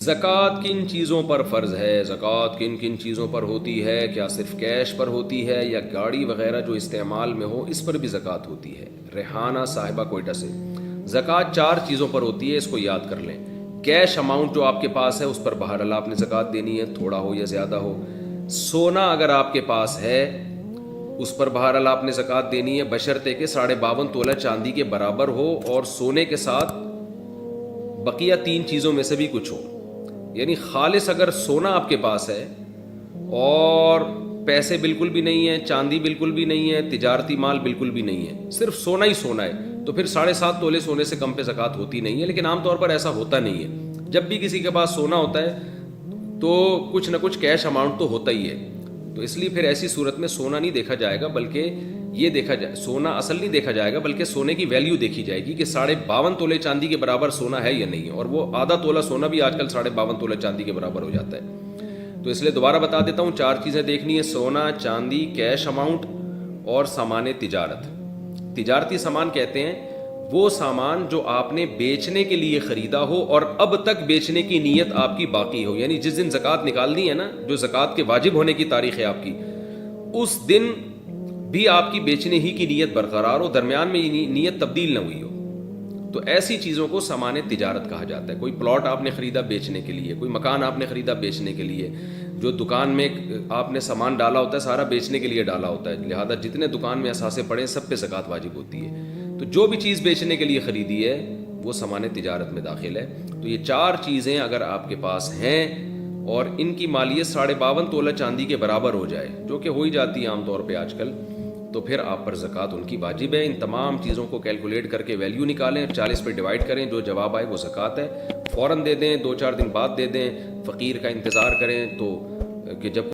ज़कात किन चीज़ों पर फ़र्ज़ है, ज़कात किन किन चीज़ों पर होती है, क्या सिर्फ़ कैश पर होती है या गाड़ी वग़ैरह जो इस्तेमाल में हो इस पर भी ज़कात होती है। रेहाना साहिबा कोयटा से, ज़कात 4 चीज़ों पर होती है, इसको याद कर लें। कैश अमाउंट जो आपके पास है उस पर बहरहाल आपने ज़कात देनी है, थोड़ा हो या ज़्यादा हो। सोना अगर आपके पास है उस पर बहरहाल आपने ज़कात देनी है, बशर्ते के 52.5 तोला चांदी के बराबर हो और सोने के साथ बकिया 3 चीज़ों में से भी कुछ हो। यानी खालिस अगर सोना आपके पास है और पैसे बिल्कुल भी नहीं है, चांदी बिल्कुल भी नहीं है, तिजारती माल बिल्कुल भी नहीं है, सिर्फ सोना ही सोना है, तो फिर 7.5 तोले सोने से कम पे ज़कात होती नहीं है। लेकिन आमतौर पर ऐसा होता नहीं है। जब भी किसी के पास सोना होता है तो कुछ ना कुछ कैश अमाउंट तो होता ही है। तो इसलिए फिर ऐसी सूरत में सोना नहीं देखा जाएगा, बल्कि ये देखा जाए, सोना असल नहीं देखा जाएगा बल्कि सोने की वैल्यू देखी जाएगी कि 52.5 तोले चांदी के बराबर सोना है या नहीं है। और वो आधा तोला सोना भी आजकल 52.5 तोला चांदी के बराबर हो जाता है। तो इसलिए दोबारा बता देता हूँ, 4 चीज़ें देखनी है: सोना, चांदी, कैश अमाउंट और सामान तिजारत। तिजारती सामान कहते हैं वो सामान जो आपने बेचने के लिए ख़रीदा हो और अब तक बेचने की नीयत आपकी बाकी हो। यानी जिस दिन ज़कात निकालनी है ना, जो ज़कात के वाजिब होने की तारीख़ है आपकी, उस दिन भी आपकी बेचने ही की नीयत बरकरार हो, दरमियान में ये नीयत तब्दील न हुई हो। तो ऐसी चीज़ों को सामान तिजारत कहा जाता है। कोई प्लॉट आपने ख़रीदा बेचने के लिए, कोई मकान आपने ख़रीदा बेचने के लिए, जो दुकान में आपने सामान डाला होता है सारा बेचने के लिए डाला होता है, लिहाजा जितने दुकान में असासे पड़े सब पे ज़कात वाजिब होती है। तो जो भी चीज़ बेचने के लिए ख़रीदी है वो सामान तिजारत में दाखिल है। तो ये 4 चीज़ें अगर आपके पास हैं और इनकी मालियत 52.5 तोला चांदी के बराबर हो जाए, जो कि हो ही जाती है आमतौर पे आजकल, तो फिर आप पर ज़कात उनकी वाजिब है। इन तमाम चीज़ों को कैलकुलेट करके वैल्यू निकालें, 40 पे डिवाइड करें, जो जवाब आए वो ज़कात है। फ़ौरन दे दें, 2-4 दिन बाद दे दें, फ़कीर का इंतज़ार करें तो कि जब